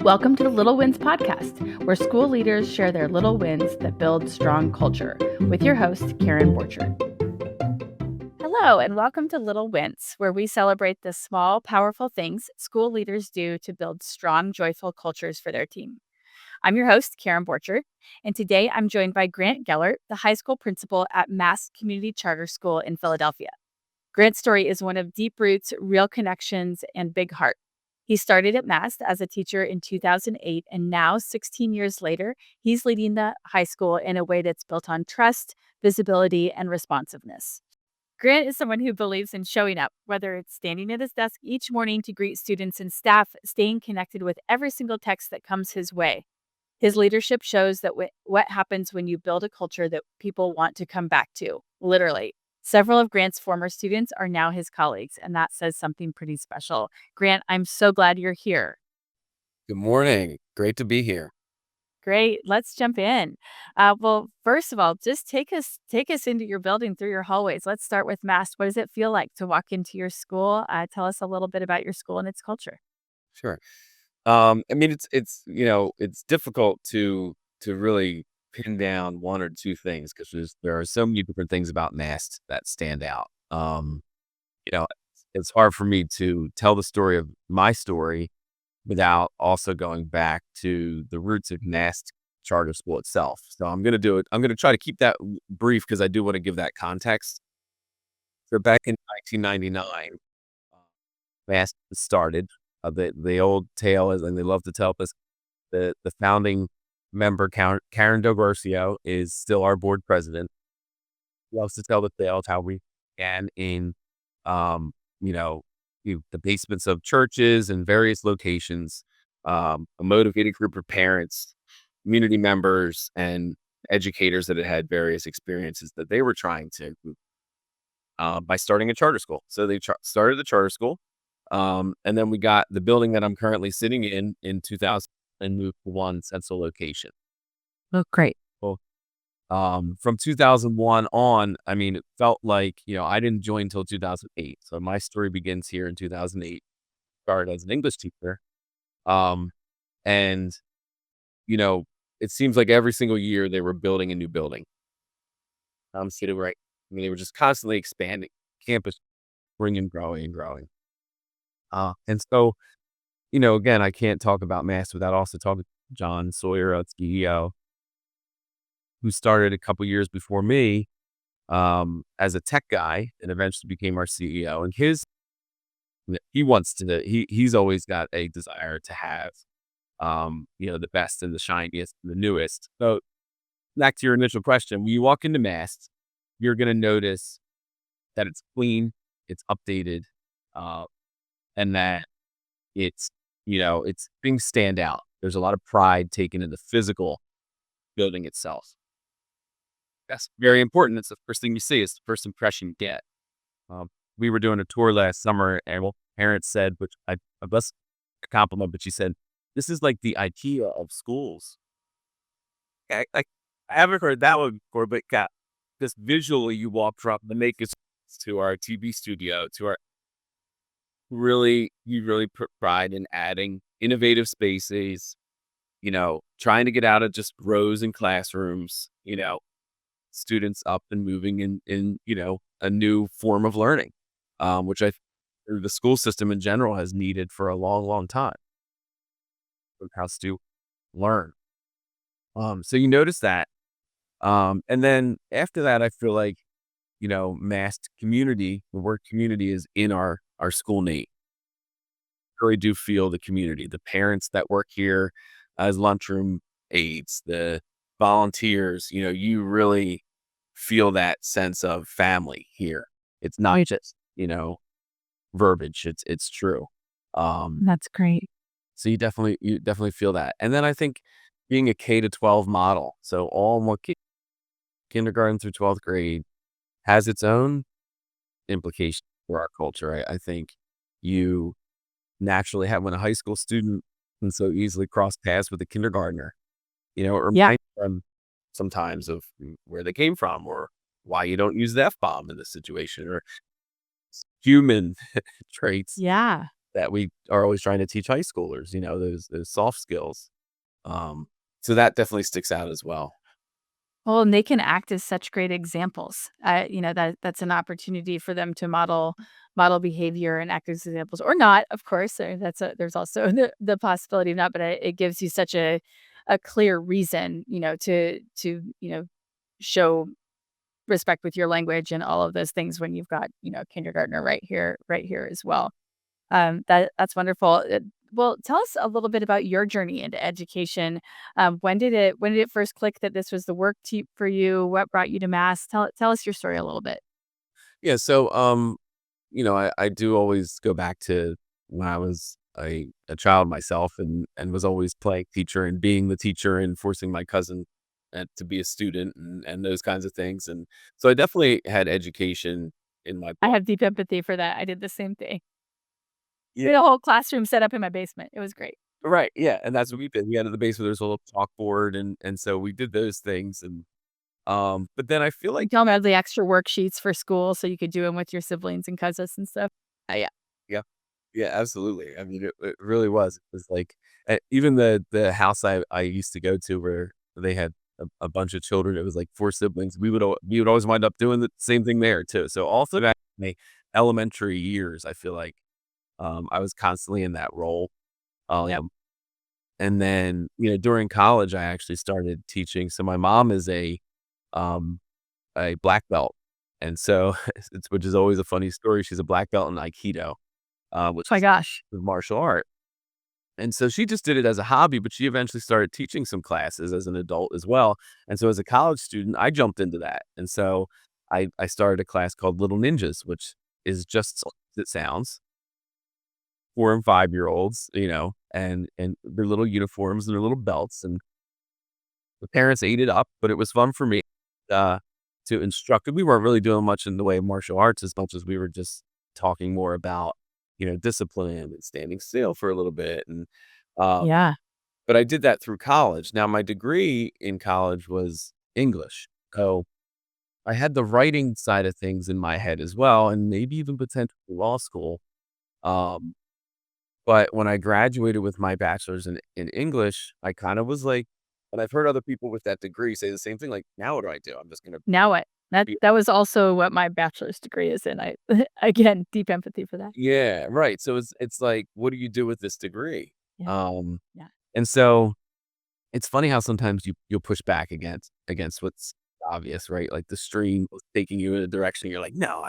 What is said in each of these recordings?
Welcome to the Little Wins podcast, where school leaders share their little wins that build strong culture, with your host, Karen Borchert. Hello, and welcome to Little Wins, where we celebrate the small, powerful things school leaders do to build strong, joyful cultures for their team. I'm your host, Karen Borchert, and today I'm joined by Grant Gellert, the high school principal at MaST Community Charter School in Philadelphia. Grant's story is one of deep roots, real connections, and big heart. He started at MaST as a teacher in 2008, and now, 16 years later, he's leading the high school in a way that's built on trust, visibility, and responsiveness. Grant is someone who believes in showing up, whether it's standing at his desk each morning to greet students and staff, staying connected with every single text that comes his way. His leadership shows that what happens when you build a culture that people want to come back to, literally. Several of Grant's former students are now his colleagues, and that says something pretty special. Grant, I'm so glad you're here. Good morning. Great to be here. Great. Let's jump in. Well, first of all, just take us into your building through your hallways. Let's start with MaST. What does it feel like to walk into your school? Tell us a little bit about your school and its culture. Sure. It's difficult to really pin down one or two things because there are so many different things about MaST that stand out. You know, it's hard for me to tell the story of my story without also going back to the roots of MaST Charter School itself. So I'm going to do it. I'm going to try to keep that brief because I do want to give that context. So back in 1999, MaST started. The old tale is, and they love to tell us, the founding member, Karen Borchert, is still our board president. Loves to tell the tale of how we began in, the basements of churches and various locations. A motivated group of parents, community members, and educators that had various experiences that they were trying to by starting a charter school. So they started the charter school. And then we got the building that I'm currently sitting in 2000 and moved to one central location. Oh, great. Well, from 2001 on, it felt like, I didn't join until 2008. So my story begins here in 2008, started as an English teacher. And, it seems like every single year they were building a new building. So they were just constantly expanding campus, growing and growing and growing. And so, again, I can't talk about MaST without also talking to John Sawyer, our CEO, who started a couple years before me as a tech guy and eventually became our CEO. And he's always got a desire to have, the best and the shiniest and the newest. So back to your initial question, when you walk into MaST, you're going to notice that it's clean, it's updated, and that it's things stand out. There's a lot of pride taken in the physical building itself. That's very important. It's the first thing you see. It's the first impression you get. We were doing a tour last summer, and parents said, which I bless a compliment, but she said, "This is like the IKEA of schools." I haven't heard that one before, but just visually, you walk from the naked to our TV studio to our you really put pride in adding innovative spaces, trying to get out of just rows and classrooms, students up and moving in a new form of learning, which the school system in general has needed for a long, long time. How to learn. So you notice that. And then after that, I feel like, MaST community, the word community is in our school name. I really do feel the community, the parents that work here as lunchroom aides, the volunteers, you really feel that sense of family here. It's not just, verbiage. It's true. That's great. So you definitely feel that. And then I think being a K-12 model, so all more kindergarten through 12th grade has its own implications for our culture. I think you naturally have, when a high school student can so easily cross paths with a kindergartner, or Yeah. remind them sometimes of where they came from or why you don't use the F-bomb in this situation or human traits. Yeah. that we are always trying to teach high schoolers, those soft skills. So that definitely sticks out as well. Well, and they can act as such great examples. That's an opportunity for them to model behavior and act as examples, or not, of course. There's also the possibility of not, but it gives you such a clear reason, to show respect with your language and all of those things when you've got kindergartner right here as well. That's wonderful. Well, tell us a little bit about your journey into education. When did it first click that this was the work for you? What brought you to Mass? Tell us your story a little bit. Yeah. So, I do always go back to when I was a child myself and was always playing teacher and being the teacher and forcing my cousin to be a student and those kinds of things. And so I definitely had education in my I blood. have deep empathy for that. I did the same thing. Yeah. We had a whole classroom set up in my basement. It was great. Right. Yeah. And that's what we did. We had in the basement, there's a little chalkboard. And so we did those things. And, but then I feel We like, tell 'em I had the extra worksheets for school so you could do them with your siblings and cousins and stuff. Yeah. yeah, yeah, absolutely. I mean, it really was. It was like, even the house I used to go to where they had a bunch of children, it was like four siblings. We would always wind up doing the same thing there too. So also back in the elementary years, I feel like, I was constantly in that role. Yep. Um, and then, during college, I actually started teaching. So my mom is um, a black belt. And so which is always a funny story. She's a black belt in Aikido, which My is gosh. the martial art. And so she just did it as a hobby, but she eventually started teaching some classes as an adult as well. And so as a college student, I jumped into that. And so I started a class called Little Ninjas, which is just as it sounds, 4 and 5-year-olds, and their little uniforms and their little belts. And the parents ate it up, but it was fun for me uh, to instruct. We weren't really doing much in the way of martial arts as much as we were just talking more about, discipline and standing still for a little bit. And um, Yeah. but I did that through college. Now my degree in college was English, so I had the writing side of things in my head as well, and maybe even potentially law school. Um, but when I graduated with my bachelor's in English, I kind of was like, and I've heard other people with that degree say the same thing, like, now what do I do? I'm just gonna Now what? That be that was also what my bachelor's degree is in. I again, deep empathy for that. yeah, right. So it's like, what do you do with this degree? Yeah. Um, Yeah. and so it's funny how sometimes you'll push back against what's obvious, right? Like the stream was taking you in a direction, you're like, "No,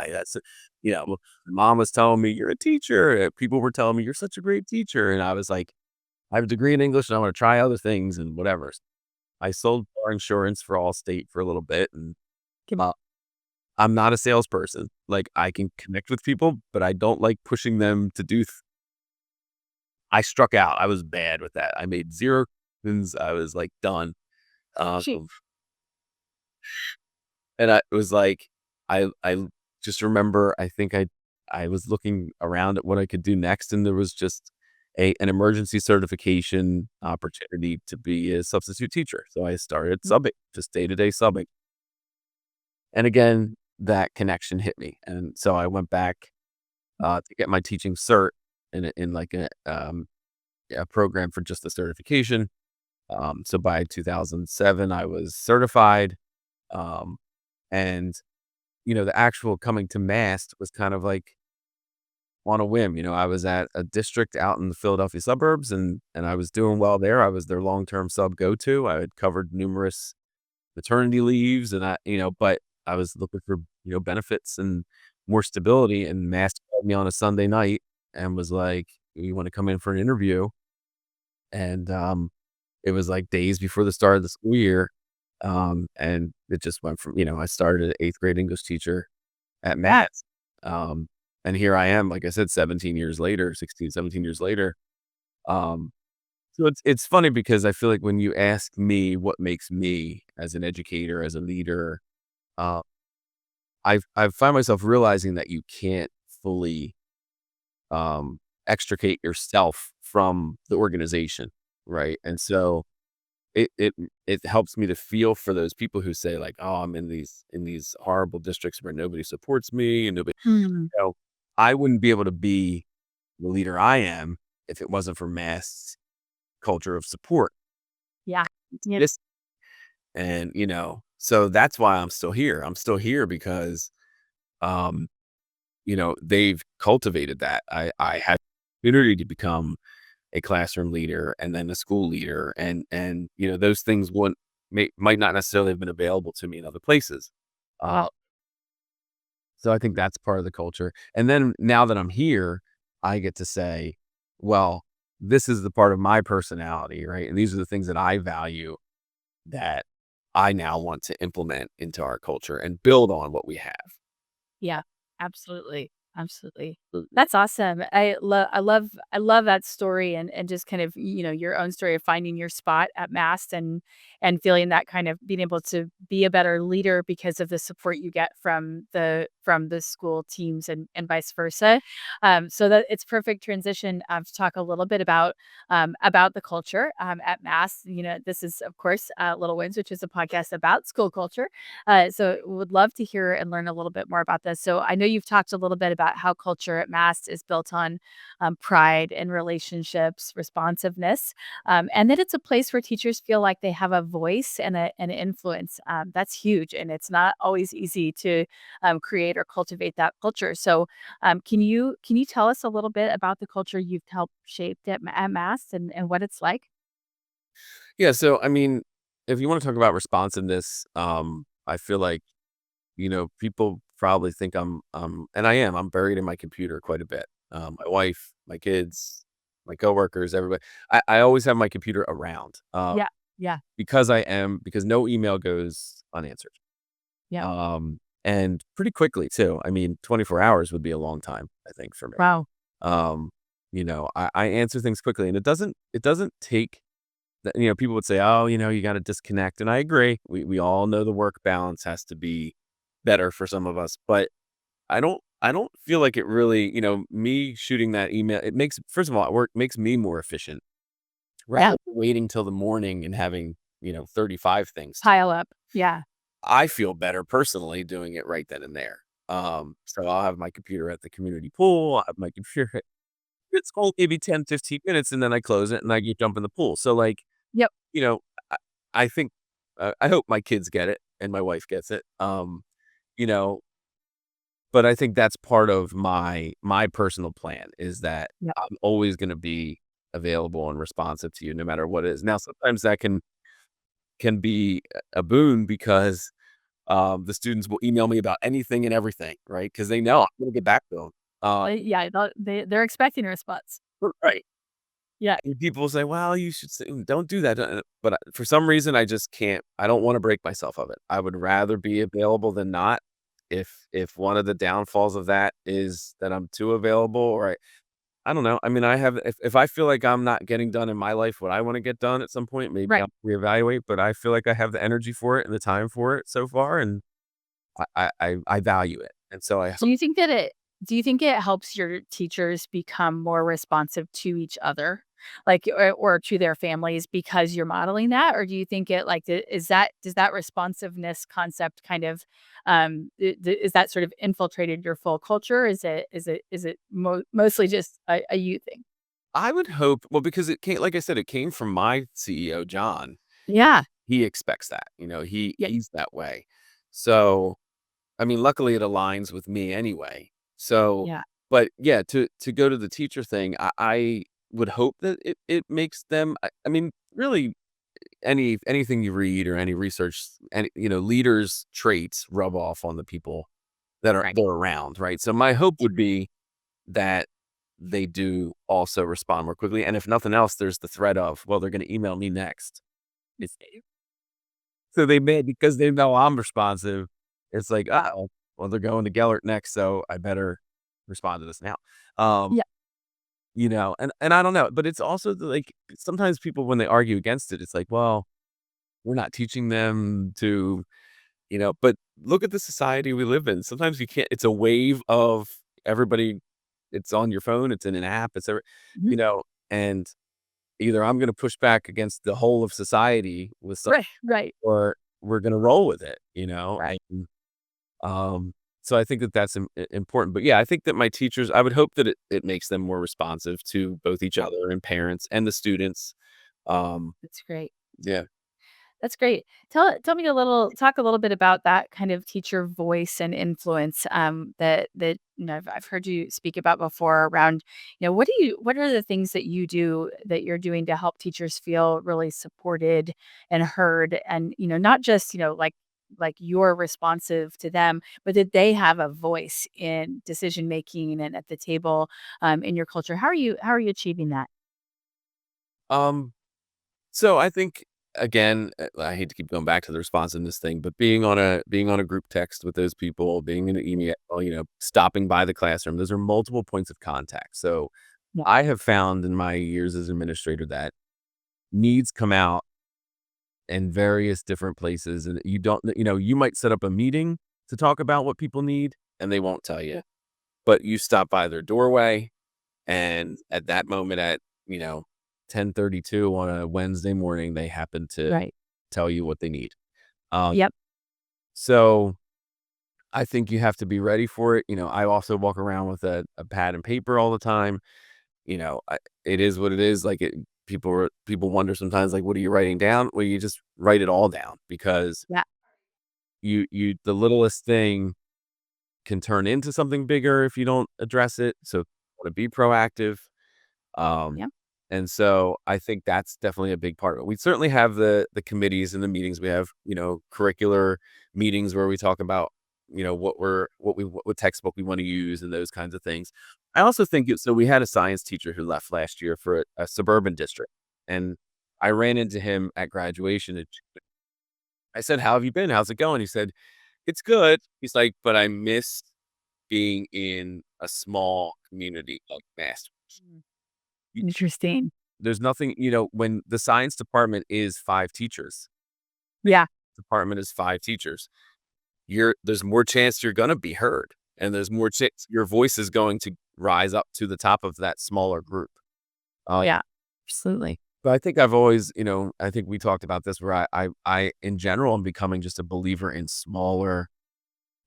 well, mom was telling me you're a teacher, people were telling me you're such a great teacher," and I was like, "I have a degree in English and I wanna try other things and whatever." I sold car insurance for Allstate for a little bit, and, Give uh, I'm not a salesperson. Like, I can connect with people, but I don't like pushing them to do I struck out. I was bad with that. I made 0 wins. I was, like, done. She Um, and I was like, I just remember, I think I was looking around at what I could do next, and there was just an emergency certification opportunity to be a substitute teacher. So I started subbing, just day-to-day subbing. And again, that connection hit me, and so I went back, to get my teaching cert in like a program for just the certification. So by 2007, I was certified, um, and, the actual coming to MaST was kind of like on a whim. I was at a district out in the Philadelphia suburbs, and I was doing well there. I was their long-term sub go-to. I had covered numerous maternity leaves, and but I was looking for, benefits and more stability, and MaST called me on a Sunday night and was like, "You wanna come in for an interview?" And, it was, like, days before the start of the school year, and it just went from, I started an 8th grade English teacher at MaST, um, and here I am, like I said, 17 years later, 16, 17 years later. um so it's funny because I feel like when you ask me what makes me as an educator, as a leader, uh, I find myself realizing that you can't fully, extricate yourself from the organization, right? And so it helps me to feel for those people who say like, "Oh, I'm in these horrible districts where nobody supports me and nobody," Mm. you know, I wouldn't be able to be the leader I am if it wasn't for MaST's culture of support. Yeah. Yeah. This and so that's why I'm still here. I'm still here because um, they've cultivated that. I had the opportunity to become a classroom leader and then a school leader, and those things wouldn't might not necessarily have been available to me in other places. Uh, so I think that's part of the culture. And then now that I'm here, I get to say, well, this is the part of my personality, right? And these are the things that I value that I now want to implement into our culture and build on what we have. Yeah, absolutely. Absolutely. That's awesome. I love that story and just kind of, your own story of finding your spot at MaST and feeling that kind of being able to be a better leader because of the support you get from the school teams and vice versa. So that it's perfect transition to talk a little bit about the culture at MaST. This is of course Little Wins, which is a podcast about school culture. So would love to hear and learn a little bit more about this. So I know you've talked a little bit about how culture at MaST is built on pride and relationships, responsiveness, and that it's a place where teachers feel like they have a voice and an influence. That's huge, and it's not always easy to create or cultivate that culture. So, can you tell us a little bit about the culture you've helped shaped at MaST and what it's like? Yeah. So, I mean, if you want to talk about responsiveness, I feel like, people probably think and I am, I'm buried in my computer quite a bit. My wife, my kids, my coworkers, everybody. I always have my computer around Yeah, yeah, because no email goes unanswered. yeah. And pretty quickly too. I mean, 24 hours would be a long time, I think, for me. Wow. Um, I answer things quickly and it doesn't take that, people would say, oh, you got to disconnect. And I agree. We all know the work balance has to be better for some of us, but I don't feel like it really, me shooting that email, it makes, first of all, it makes me more efficient rather Yeah. than waiting till the morning and having, 35 things. Pile up. Yeah. I feel better personally doing it right then and there. So I'll have my computer at the community pool. I'll have my computer. It's cold, maybe 10, 15 minutes, and then I close it and I get jump in the pool. So like, Yep. you know, I, I think, I hope my kids get it and my wife gets it. You know, but I think that's part of my personal plan is that Yep. I'm always going to be available and responsive to you no matter what it is. Now, sometimes that can be a boon because the students will email me about anything and everything, right? Because they know I'm going to get back to them. Yeah, they're expecting a response. Right. Yeah. And people say, "Well, you should say don't do that." But for some reason, I just can't. I don't want to break myself of it. I would rather be available than not. If one of the downfalls of that is that I'm too available, or I don't know. I mean, I have if I feel like I'm not getting done in my life what I want to get done at some point, maybe Right. I'll reevaluate. But I feel like I have the energy for it and the time for it so far, and I value it. And so I Do you think that it do you think it helps your teachers become more responsive to each other? Like, or to their families because you're modeling that? Or do you think it like, does that responsiveness concept kind of, is that sort of infiltrated your full culture? Is it mostly just a you thing? I would hope. Well, because it came, like I said, it came from my CEO, John. Yeah. He expects that. Yeah. He's that way. So, I mean, luckily it aligns with me anyway. So, Yeah. but yeah, to go to the teacher thing, I would hope that it makes them. I mean, really, anything you read or any research, any leaders' traits rub off on the people that are Right. they're around, right? So my hope would be that they do also respond more quickly, and if nothing else, there's the threat of, well, they're going to email me next. It's So they may because they know I'm responsive, it's like, "Oh, well, they're going to Gellert next, so I better respond to this now." Um, Yeah. and I don't know, but it's also like, sometimes people, when they argue against it, it's like, "Well, we're not teaching them to," but look at the society we live in. Sometimes you can't it's a wave of everybody, it's on your phone, it's in an app, it's every Mhm. you know, and either I'm gonna push back against the whole of society with Right. Right. or we're gonna roll with it, Right. and, um, So I think that that's important. But yeah, I think that my teachers, I would hope that it makes them more responsive to both each other and parents and the students. Um, That's great. yeah. That's great. Tell me a little talk a little bit about that kind of teacher voice and influence, that, I've heard you speak about before around, what are the things that you do that you're doing to help teachers feel really supported and heard and, not just, like you're responsive to them, but that they have a voice in decision making and at the table, in your culture. How are you achieving that? Um, so I think again, I hate to keep going back to the responsiveness thing, but being on a group text with those people, being in an email, stopping by the classroom, those are multiple points of contact. So Yeah. I have found in my years as administrator that needs come out in various different places, and you don't, you might set up a meeting to talk about what people need, and they won't tell you, but you stop by their doorway, and at that moment at, you know, 10:32 on a Wednesday morning, they happen to Right. tell you what they need. Um, Yep. so I think you have to be ready for it. I also walk around with a pad and paper all the time. It is what it is. Like people wonder sometimes, like, what are you writing down? Well, you just write it all down because Yeah. the littlest thing can turn into something bigger if you don't address it. So want to be proactive. Um, Yep. and so I think that's definitely a big part of it. We certainly have the committees and the meetings. We have, curricular meetings where we talk about, what textbook we want to use and those kinds of things. I also think so we had a science teacher who left last year for a suburban district. And I ran into him at graduation and I said, "How have you been? How's it going?" He said, "It's good." He's like, "But I miss being in a small community like MaST. Mm. You Interesting. There's nothing, when the science department is 5 teachers, Yeah. department is 5 teachers, there's more chance you're gonna be heard, and there's more chance your voice is going to rise up to the top of that smaller group. Oh, yeah. Absolutely. But I think I've always, I think we talked about this where I in general, am becoming just a believer in smaller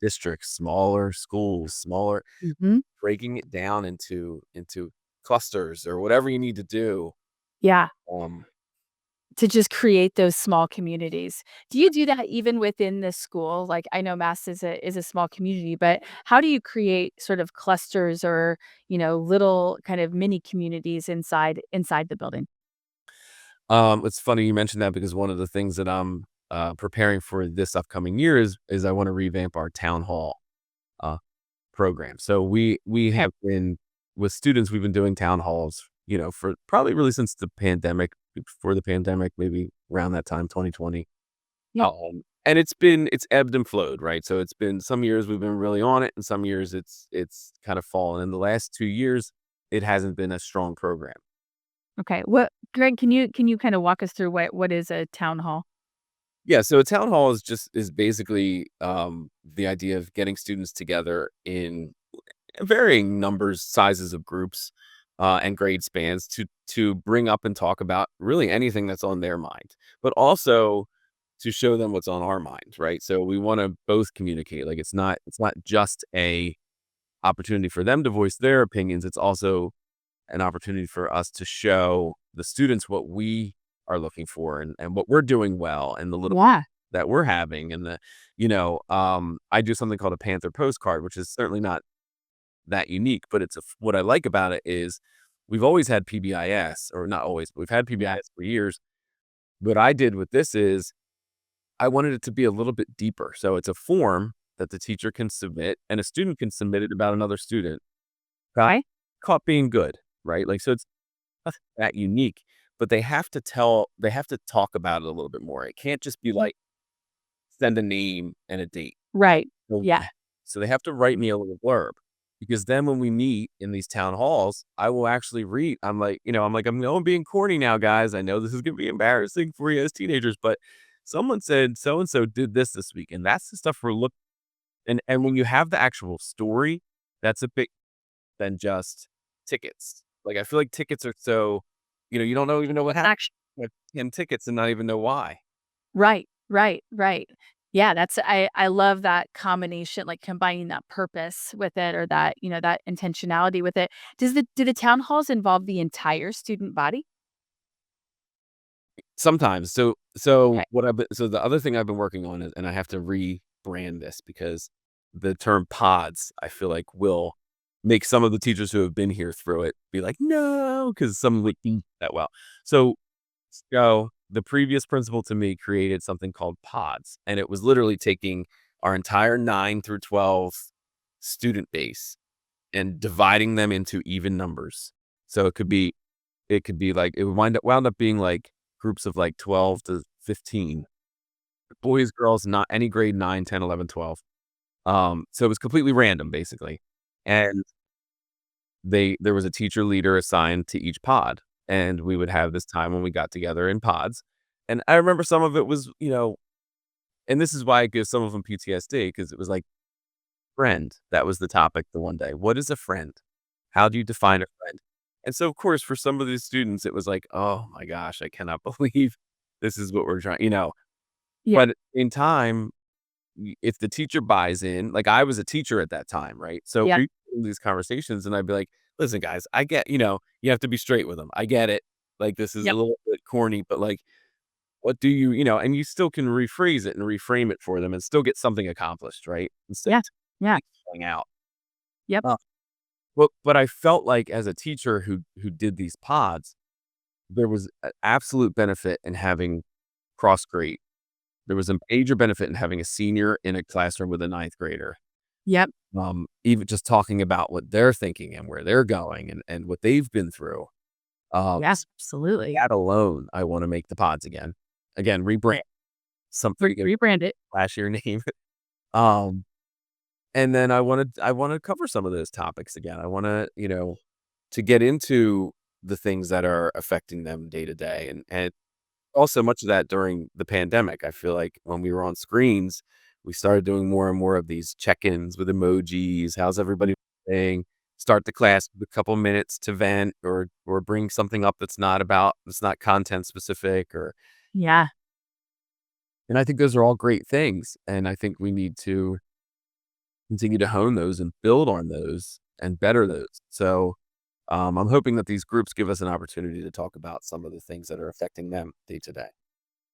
districts, smaller schools, smaller Mhm. breaking it down into clusters or whatever you need to do. Yeah. Um, To just create those small communities. Do you do that even within the school? Like, I know Mass is a small community, but how do you create sort of clusters or, little kind of mini communities inside the building? it's funny you mentioned that because one of the things that I'm preparing for this upcoming year is I want to revamp our town hall uh, program. So we Okay. have been with students. We've been doing town halls, for probably really since the pandemic, before the pandemic, maybe around that time, 2020. Yeah. And it's ebbed and flowed, right? So it's been some years we've been really on it, and some years it's kind of fallen. In the last 2 years, it hasn't been a strong program. Okay. Greg, can you kind of walk us through what is a town hall? Yeah, so a town hall is basically the idea of getting students together in varying numbers, sizes of groups, and grade spans to bring up and talk about really anything that's on their mind, but also to show them what's on our mind, right? So we want to both communicate. Like it's not just a opportunity for them to voice their opinions. It's also an opportunity for us to show the students what we are looking for and what we're doing well and the little Yeah. that we're having and I do something called a Panther postcard, which is certainly not that unique, but what I like about it is we've always had PBIS, or not always, but we've had PBIS for years. What I did with this is I wanted it to be a little bit deeper. So it's a form that the teacher can submit and a student can submit it about another student got Okay. caught being good, right? Like, so it's not that unique, but they have to talk about it a little bit more. It can't just be like send a name and a date. Right. So Yeah. so they have to write me a little blurb because then when we meet in these town halls, I will actually read. I'm know I'm being corny now, guys. I know this is gonna be embarrassing for you as teenagers, but someone said so and so did this week, and that's the stuff we're looking. And when you have the actual story, that's a bit than just tickets. Like I feel like tickets are so, you don't even know what happened Actually, with 10 tickets and not even know why. right. Right. Right. Yeah, I love that combination, like combining that purpose with it or that, that intentionality with it. Do the town halls involve the entire student body? Sometimes. Okay. So the other thing I've been working on is, and I have to rebrand this because the term pods, I feel like will make some of the teachers who have been here through it be like, no, because some like that well. So the previous principal to me created something called pods, and it was literally taking our entire 9 through 12 student base and dividing them into even numbers. So it could be like it wound up being like groups of like 12 to 15 boys, girls, not any grade 9, 10, 11, 12. So it was completely random basically. And there was a teacher leader assigned to each pod, and we would have this time when we got together in pods. And I remember some of it was, and this is why it gives some of them PTSD because it was like friend. That was the topic the one day. What is a friend? How do you define a friend? And so, of course, for some of these students, it was like, oh my gosh, I cannot believe this is what we're trying. Yeah. But in time, if the teacher buys in, like I was a teacher at that time, right? So Yeah. we in these conversations, and I'd be like, listen, guys, I get, you have to be straight with them. I get it. Like this is a Yep. little bit corny, but like, what do and you still can rephrase it and reframe it for them and still get something accomplished, right? Instead Yeah. of Yeah. going out. Yep. But I felt like as a teacher who did these pods, there was an absolute benefit in having cross grade. There was a major benefit in having a senior in a classroom with a ninth grader. Yep. Even just talking about what they're thinking and where they're going and what they've been through. Yeah. Absolutely. That alone, I want to make the pods again. Again, rebrand something Rebrand it. flashier name. um, and then I want to cover some of those topics again. I want to get into the things that are affecting them day to day. And also much of that during the pandemic. I feel like when we were on screens, we started doing more and more of these check-ins with emojis. How's everybody doing? Start the class with a couple minutes to vent or bring something up that's not content specific Yeah. and I think those are all great things. And I think we need to continue to hone those and build on those and better those. So I'm hoping that these groups give us an opportunity to talk about some of the things that are affecting them day to day.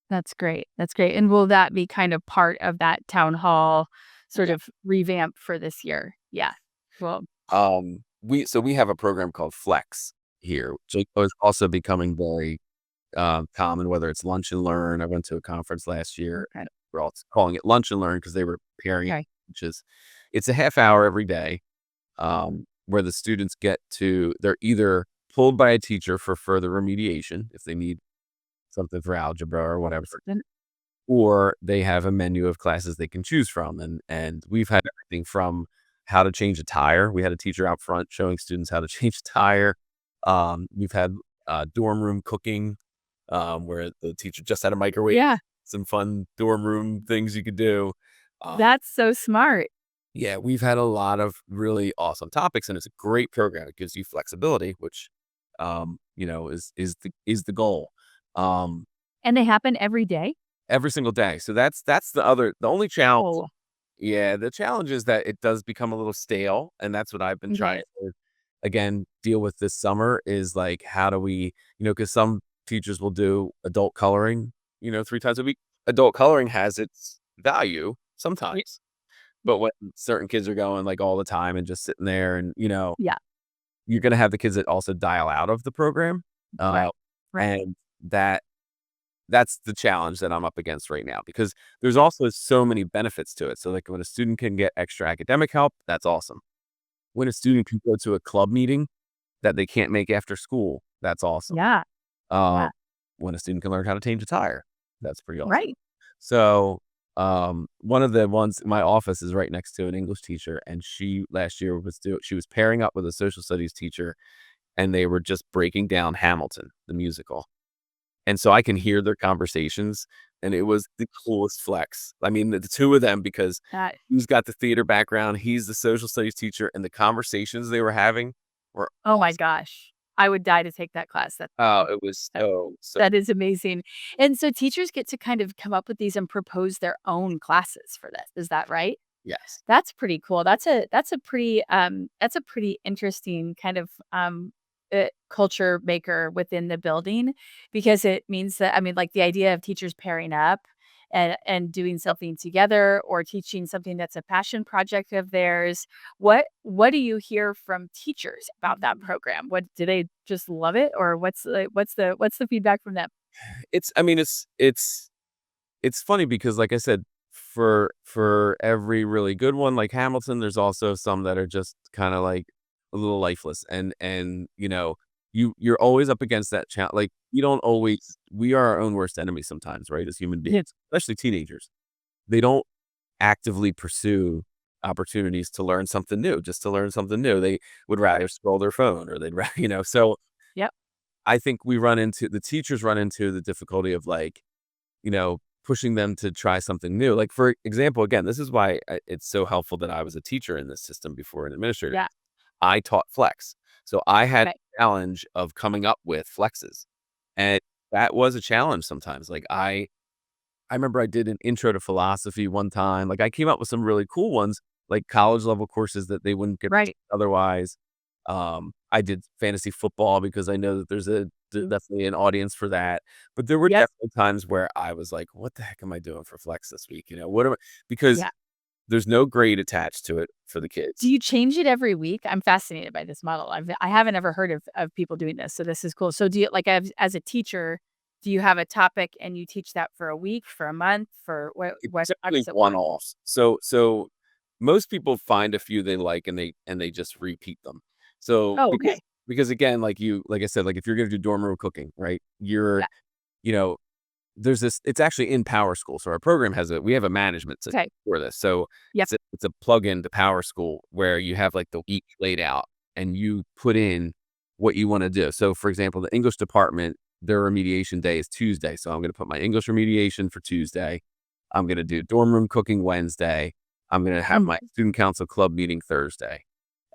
That's great. That's great. And will that be kind of part of that town hall sort Yeah. of revamp for this year? Yeah. Well, We have a program called Flex here, which is also becoming very common, whether it's lunch and learn. I went to a conference last year. okay. We're all calling it lunch and learn because they were pairing it, Okay. which is it's a half hour every day where the students they're either pulled by a teacher for further remediation if they need something for algebra or whatever, Then- or they have a menu of classes they can choose from. And we've had everything from how to change a tire. We had a teacher out front showing students how to change a tire. We've had dorm room cooking, where the teacher just had a microwave, Yeah. some fun dorm room things you could do. Uh, That's so smart. yeah, we've had a lot of really awesome topics, and it's a great program. It gives you flexibility, which, is the goal. Um, And they happen every day? every single day. So that's the only challenge. Oh, Yeah, the challenge is that it does become a little stale, and that's what I've been trying okay. to, again, deal with this summer is like, how do we, because some teachers will do adult coloring, 3 times a week. Adult coloring has its value Ye sometimes, but when certain kids are going like all the time and just sitting there and, Yeah. you're gonna have the kids that also dial out of the program, uh, Right. Right. and that's the challenge that I'm up against right now because there's also so many benefits to it. So like when a student can get extra academic help, that's awesome. When a student can go to a club meeting that they can't make after school, that's awesome. Yeah. Uh, Yeah. when a student can learn how to change a tire, that's pretty awesome. Right. So one of the ones, my office is right next to an English teacher, and she last year she was pairing up with a social studies teacher, and they were just breaking down Hamilton, the musical. And so I can hear their conversations, and it was the coolest flex. I mean, the 2 of them, because That he's got the theater background, he's the social studies teacher, and the conversations they were having were Oh my awesome. gosh. I would die to take that class. Oh, it was That so that is amazing. And so teachers get to kind of come up with these and propose their own classes for this. Is that right? yes. That's pretty cool. That's a pretty interesting kind of culture maker within the building, because it means that, I mean, like the idea of teachers pairing up and doing something together, or teaching something that's a passion project of theirs. What do you hear from teachers about that program? What do they just love it, or what's the feedback from them? It's I mean, it's funny because, like I said, for every really good one like Hamilton, there's also some that are just kinda, like, a little lifeless, and, you're always up against that challenge. Like, we are our own worst enemy sometimes, right, as human Yeah. beings, especially teenagers. They don't actively pursue opportunities to learn something new, just to learn something new. They would rather scroll their phone, or they'd ra so Yep. I think the teachers run into the difficulty of, like, pushing them to try something new. Like, for example, again, this is why it's so helpful that I was a teacher in this system before an administrator. Yeah. I taught flex. So I had Okay. the challenge of coming up with flexes. And that was a challenge sometimes. Like, I remember I did an intro to philosophy one time. Like, I came up with some really cool ones, like college level courses that they wouldn't get Right. otherwise. I did fantasy football because I know that Mm. definitely an audience for that. But there were Yep. definitely times where I was like, "What the heck am I doing for flex this week?" What am I, because Yeah. there's no grade attached to it for the Do kids. you change it every week? I'm fascinated by this model. I haven't ever heard of people doing this, so this is cool. So do you, like, as a teacher, do you have a topic and you teach that for a week, for a month, for It's what how typically does it work? one-offs. So most people find a few they like, and they just repeat them. So Oh, because okay. because again, like I said, like if you're gonna do dorm room cooking, right? Yeah. You know, there's this it's actually in Power School. So our program we have a management system Okay. for this. So Yep. it's a plug-in to Power School where you have like the week laid out, and you put in what you want to do. So for example, the English department, their remediation day is Tuesday. So I'm gonna put my English remediation for Tuesday. I'm gonna do dorm room cooking Wednesday. I'm gonna have Mm, my student council club meeting Thursday,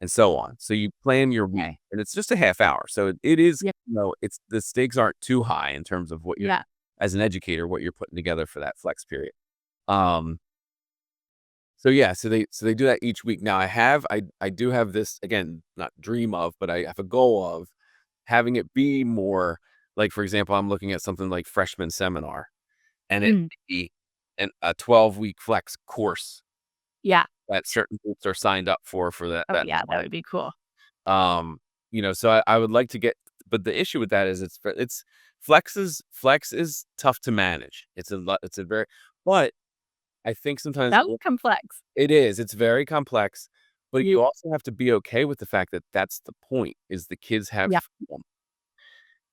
and so on. So you plan your week, okay. and it's just a half hour. So it is, Yep. it's the stakes aren't too high in terms of what you're Yeah. as an educator, what you're putting together for that flex period. Um, so yeah, so they do that each week. Now I do have this, again, not dream of, but I have a goal of having it be more like, for example, I'm looking at something like freshman seminar, and it Mm, be a 12-week flex course yeah. that certain groups are signed up for Oh, that yeah, that month. would be cool. Um, so I would like to get, but the issue with that is it's flex is tough to manage. It's a very, but I think sometimes Sounds complex. it is. It's very complex, but Ye you also have to be okay with the fact that that's the point, is the kids have Yeah. freedom.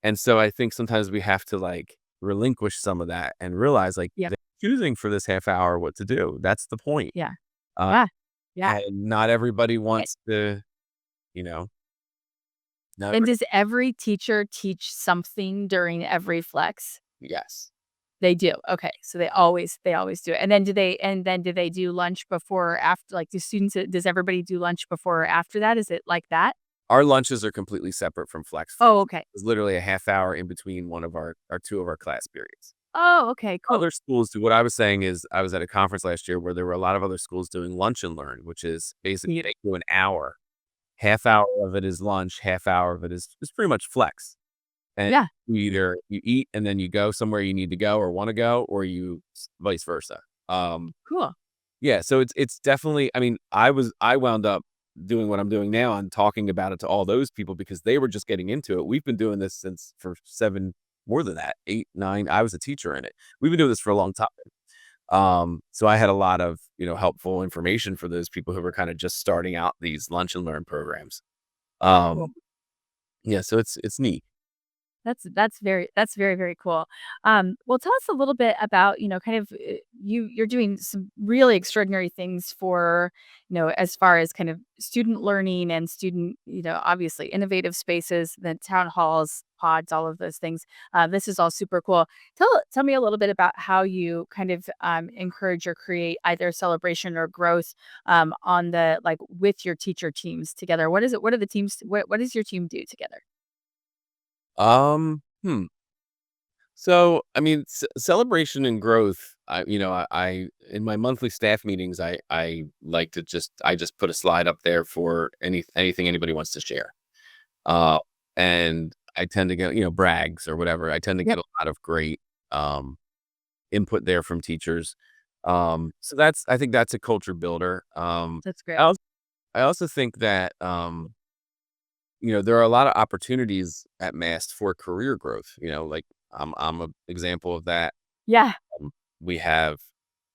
And so I think sometimes we have to, like, relinquish some of that and realize, like, Yep. they're choosing for this half hour what to do. That's the point. Yeah. Uh, Yeah. Yeah. and not everybody Eh, wants to, you know, not and every does every teacher teach something during every flex? yes. They do, okay, so they always do it, and then do they do lunch before or after, like, do students does everybody do lunch before or after that? Is it like that? Our lunches are completely separate from flex. Oh, okay. It's literally a half hour in between one of our 2 of our class periods. Oh, okay, cool. Other schools do what I was saying is I was at a conference last year where there were a lot of other schools doing lunch and learn, which is basically Yeah. they do an hour. Half hour of it is lunch, half hour of it is pretty much flex. And Yeah, you eat and then you go somewhere you need to go or wanna go, or you vice versa. cool. Yeah, so it's definitely, I mean, I wound up doing what I'm doing now and talking about it to all those people because they were just getting into it. We've been doing this since for 7 more than that, 8, 9. I was a teacher in it. We've been doing this for a long time. So I had a lot of, helpful information for those people who were kinda just starting out these lunch and learn programs. Cool. Um, yeah, so it's neat. That's very, very cool. Well, tell us a little bit about, kind of, you're doing some really extraordinary things for, as far as kind of student learning and student, obviously innovative spaces, the town halls, pods, all of those things. This is all super cool. Tell me a little bit about how you kind of encourage or create either celebration or growth on the, like, with your teacher teams together. What is it? What are the teams? What does your team do together? Hmm. So, I mean, celebration and growth. I in my monthly staff meetings, I like to I just put a slide up there for anything anybody wants to share. Uh, and I tend to get brags or whatever. I tend to get a lot of great um input there from teachers. So I think that's a culture builder. That's great. I also, I also think that there are a lot of opportunities at MAST for career growth. Like I'm an example of that. Yeah. We have,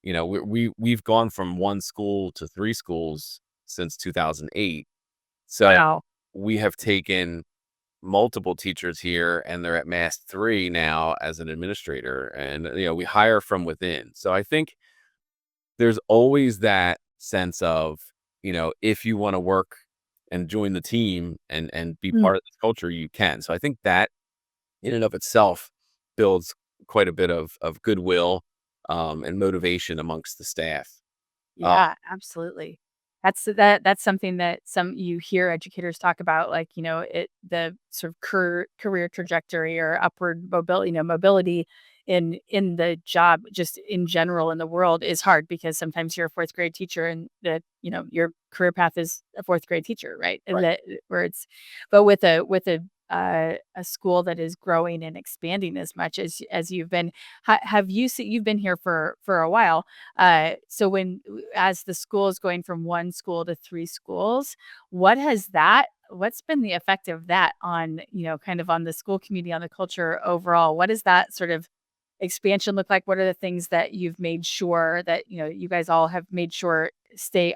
we've gone from one school to three schools since 2008. So Wow. we have taken multiple teachers here, and they're at MAST 3 now as an administrator, and we hire from within. So I think there's always that sense of, if you want to work and join the team and be Mm. part of this culture, you can. So I think that in and of itself builds quite a bit of goodwill, and motivation amongst the staff. Uh, Yeah, absolutely. That's something that some you hear educators talk about, like, the sort of career trajectory or upward mobility in the job just in general in the world is hard because sometimes you're a 4th grade teacher and that, your career path is a 4th grade teacher, right? And right. that where it's but with a school that is growing and expanding as much as you've been, have you seen you've been here for a while. So as the school is going from 1 school to 3 schools, what's been the effect of that on, kind of on the school community, on the culture overall? What does that sort of expansion look like? What are the things that you've made sure that, you guys all have made sure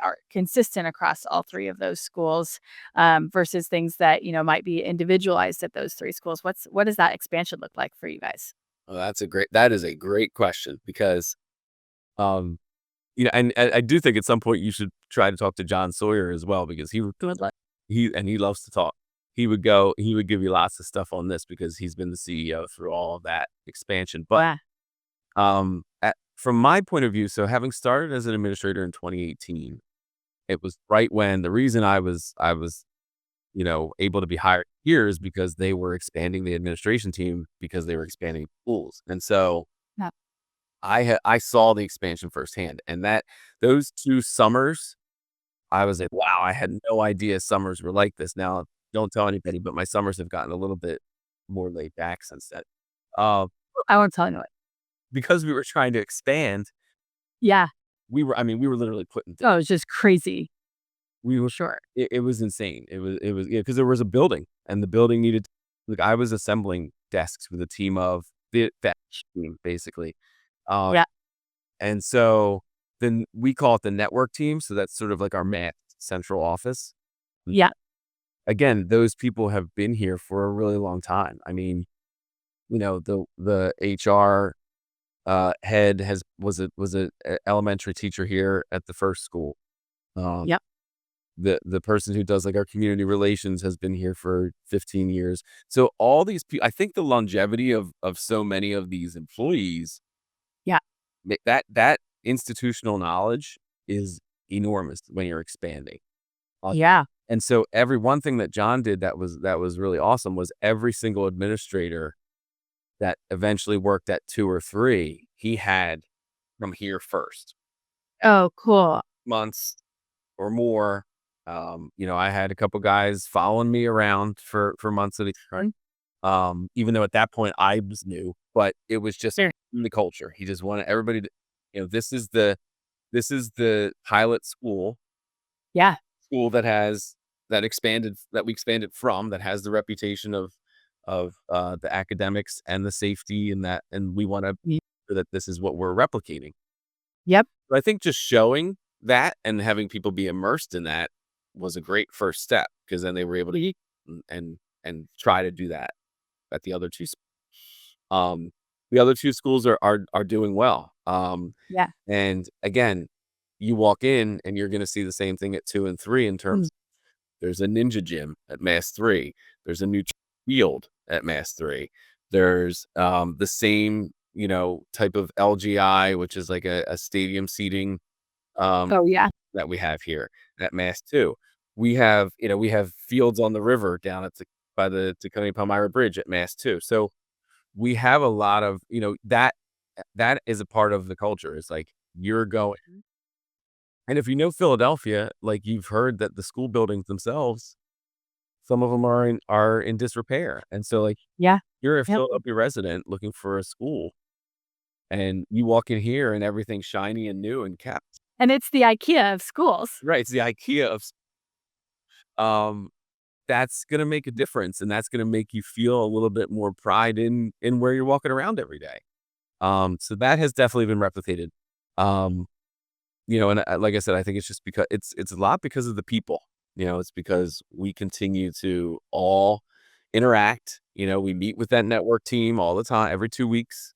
are consistent across all 3 of those schools, versus things that, might be individualized at those 3 schools? What does that expansion look like for you guys? Well, that is a great question because, um, and I do think at some point you should try to talk to John Sawyer as well because Would love. he loves to talk. He would give you lots of stuff on this because he's been the CEO through all of that expansion. But Wow. from my point of view, so having started as an administrator in 2018, it was right when the reason I was able to be hired here is because they were expanding the administration team because they were expanding schools. And so Yeah. I saw the expansion firsthand, and that those 2 summers, I was like, "Wow, I had no idea summers were like this." Now, don't tell anybody, but my summers have gotten a little bit more laid back since then. Uh, I won't tell anyone. because we were trying to expand, Yeah. we were literally putting Oh, it's just crazy. we were Sure. it was insane. It was yeah, because there was a building, and the building needed like, I was assembling desks with a team of that team, basically. Uh Yeah. And so then we call it the network team. So that's sort of like our central office. Yeah. Again, those people have been here for a really long time. I mean, the HR head was a elementary teacher here at the first school. Um, Yep. the person who does like our community relations has been here for 15 years. So all these people, I think the longevity of so many of these employees, Yeah. that institutional knowledge is enormous when you're expanding. Uh, Yeah. and so every one thing that John did that was really awesome was every single administrator that eventually worked at 2 or 3, he had from here first. Oh, cool. Months or more. I had a couple guys following me around for months at a time. Mm. Even though at that point I was new, but it was just Sure. in the culture. He just wanted everybody to, this is the pilot Yeah. school that we expanded from, that has the reputation of the academics and the safety and we want to Y that this is what we're replicating. Yep. So I think just showing that and having people be immersed in that was a great first step because then they were able to and try to do that at the other two. The other two schools are doing well. Yeah. And again, you walk in and you're going to see the same thing at 2 and 3 in Mm. terms. There's a ninja gym at MaST 3. There's a new field at MaST 3. There's the same type of LGI, which is like a stadium seating, um, Oh, yeah. that we have here at MaST 2. We have fields on the river down at the by the Tacony Palmyra Bridge at MaST too. So we have a lot of, that is a part of the culture. It's like you're going, Mhm. and if you know Philadelphia, like you've heard that the school buildings themselves, some of them are in disrepair. And so like Yeah. you're a Yep. Philadelphia resident looking for a school and you walk in here and everything's shiny and new and kept. And it's the IKEA of schools. Right. It's the IKEA of um that's gonna make a difference and that's gonna make you feel a little bit more pride in where you're walking around every day. So that has definitely been replicated. Um, and like I said, I think it's just because it's a lot because of the people. It's because we continue to all interact. We meet with that network team all the time, every 2 weeks.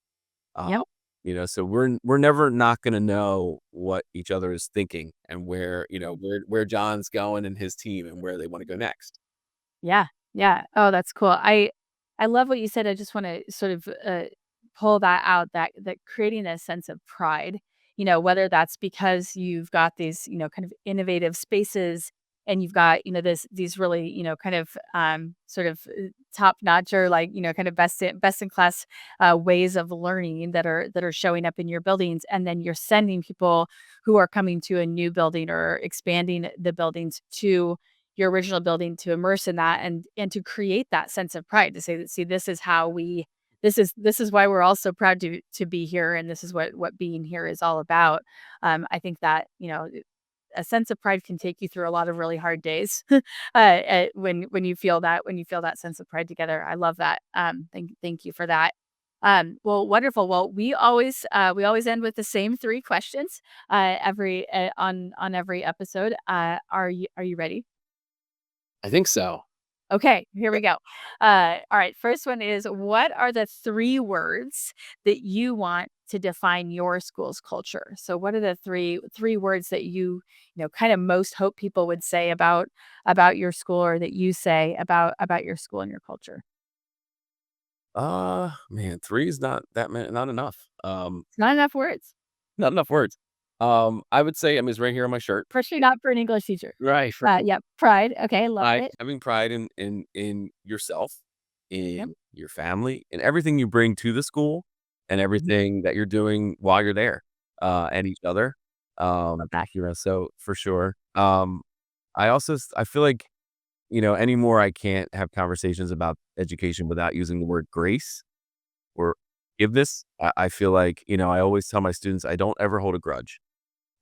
Uh, Yep. so we're never not gonna know what each other is thinking and where John's going and his team and where they want to go next. Yeah, yeah. Oh, that's cool. I love what you said. I just wanna sort of, pull that out, that creating a sense of pride, whether that's because you've got these, kind of innovative spaces and you've got, these really, kind of, sort of, top notch or like, kind of best in class, ways of learning that are showing up in your buildings, and then you're sending people who are coming to a new building or expanding the buildings to your original building to immerse in that and to create that sense of pride to say that, see, this is how we this is why we're all so proud to be here, and this is what being here is all about. I think that, a sense of pride can take you through a lot of really hard days. When you feel that sense of pride together. I love that. Thank you for that. Well, wonderful. Well, we always end with the same three questions every on every episode. Are you ready? I think so. Okay, here we go. All right, first one is, what are the three words that you want to define your school's culture? So what are the three words that kind of most hope people would say about your school, or that you say about your school and your culture? Man, 3 is not that many, not enough. It's not enough words, Not enough words. I would say, I mean, it's right here on my shirt. especially not for an English teacher. Right. Yeah, pride. Okay, love Pride, it. having pride in yourself, Yep. in your family, in everything you bring to the school, and Mhm. everything that you're doing while you're there, and each other. Love that. So for sure. I feel like, anymore I can't have conversations about education without using the word grace or forgiveness. I feel like, I always tell my students, I don't ever hold a grudge.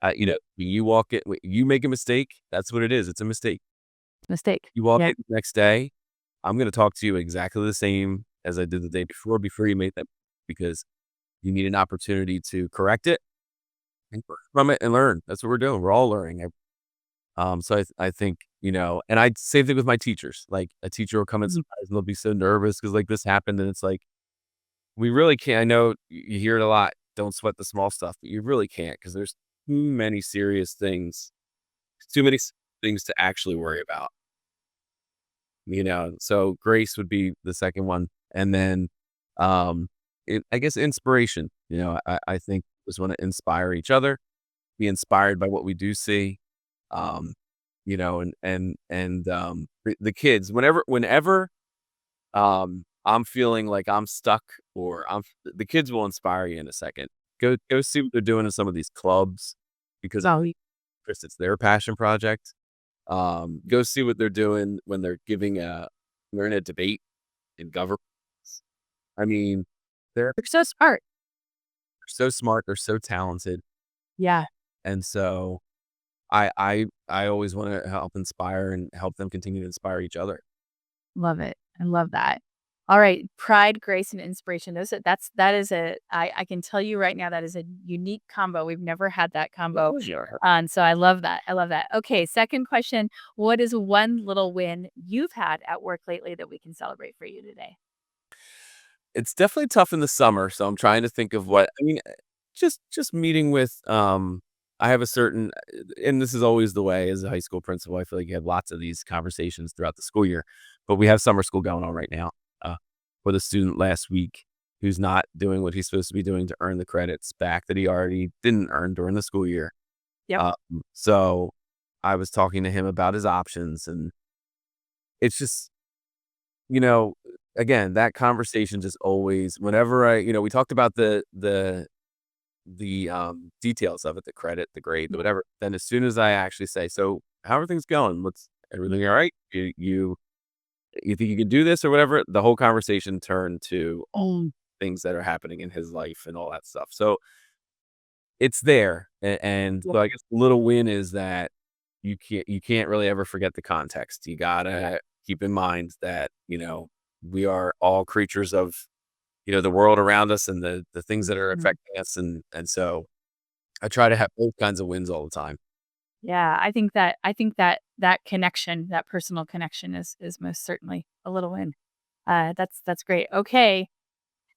When you walk it, when you make a mistake, that's what it is. It's a mistake. Mistake. You walk Yeah. in the next day, I'm gonna talk to you exactly the same as I did the day before you made that, because you need an opportunity to correct it and learn from it and learn. That's what we're doing. We're all learning. So I think, and I same thing with my teachers. Like a teacher will come in Mhm. surprise and they'll be so nervous because like this happened, and it's like we really can't. I know you hear it a lot. Don't sweat the small stuff, but you really can't because there's too many serious things, too many things to actually worry about. So grace would be the second one. And then, I guess inspiration, I think just want to inspire each other, be inspired by what we do see. Um, the kids, whenever, I'm feeling like I'm stuck or the kids will inspire you in a second. Go see what they're doing in some of these clubs because Oh, Chris, it's their passion project. Go see what they're doing when they're in a debate in government. I mean, they're you're so smart. so smart, they're so talented, Yeah. and so I always want to help inspire and help them continue to inspire each other. Love it. I love that. All right. Pride, grace, and inspiration. That is I can tell you right now, that is a unique combo. We've never had that combo. Sure. And so I love that. I love that. Okay. Second question. What is one little win you've had at work lately that we can celebrate for you today? It's definitely tough in the summer, so I'm trying to think of what I mean, just meeting with, I have a certain and this is always the way as a high school principal, I feel like you have lots of these conversations throughout the school year, but we have summer school going on right now, with a student last week who's not doing what he's supposed to be doing to earn the credits back that he already didn't earn during the school year. Yep. Um, so I was talking to him about his options, and it's just again, that conversation just always, whenever we talked about the details of it, the credit, the grade, whatever. Then as soon as I actually say, so how are things going? What's everything all right? You think you can do this or whatever? The whole conversation turned to all things that are happening in his life and all that stuff. So it's there. And so I guess the little win is that you can't really ever forget the context. You gotta keep in mind that, we are all creatures of, the world around us and the things that are affecting us. And so I try to have both kinds of wins all the time. Yeah, I think that connection, that personal connection is most certainly a little win. That's great. Okay.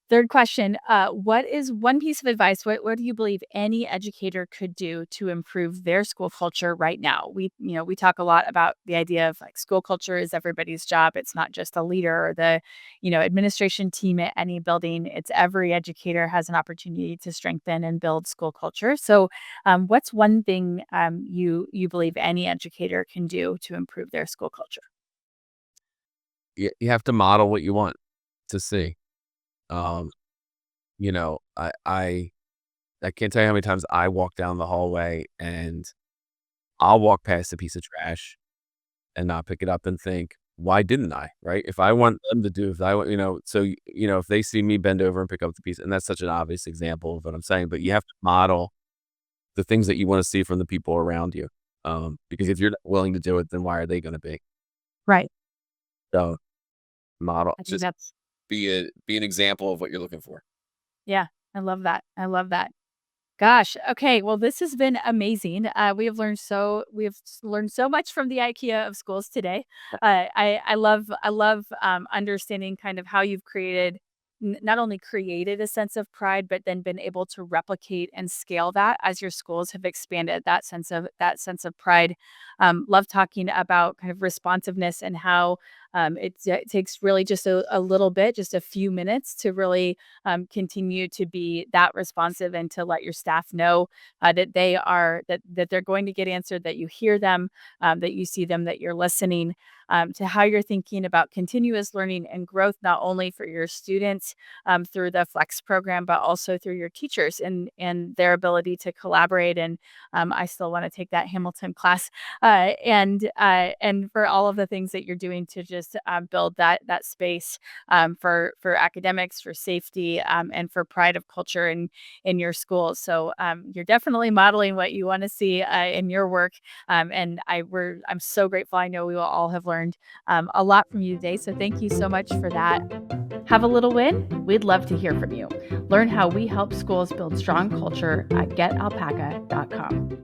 Third question, what is one piece of advice, what do you believe any educator could do to improve their school culture right now? We talk a lot about the idea of like school culture is everybody's job. It's not just a leader or the, administration team at any building. It's every educator has an opportunity to strengthen and build school culture. So, what's one thing you believe any educator can do to improve their school culture? You have to model what you want to see. Um, you know, I can't tell you how many times I walk down the hallway and I'll walk past a piece of trash and not pick it up and think, why didn't I? Right? If I want them to do, if I want, so if they see me bend over and pick up the piece, and that's such an obvious example of what I'm saying, but you have to model the things that you want to see from the people around you. Because if you're not willing to do it, then why are they going to be? Right. So model, I think just that's be an example of what you're looking for. Yeah, I love that. I love that. Gosh, okay, well, this has been amazing. We have learned so much from the IKEA of schools today. I love understanding kind of how you've created not only created a sense of pride, but then been able to replicate and scale that as your schools have expanded that sense of pride. Love talking about kind of responsiveness and how it takes really just a little bit, just a few minutes to really continue to be that responsive and to let your staff know that they're going to get answered, that you hear them, that you see them, that you're listening, to how you're thinking about continuous learning and growth, not only for your students through the Flex program, but also through your teachers and their ability to collaborate. And I still want to take that Hamilton class, and for all of the things that you're doing to just build that space for academics, for safety, and for pride of culture in your schools. So you're definitely modeling what you want to see in your work, and I'm so grateful. I know we will all have learned a lot from you today. So thank you so much for that. Have a little win? We'd love to hear from you. Learn how we help schools build strong culture at getalpaca.com.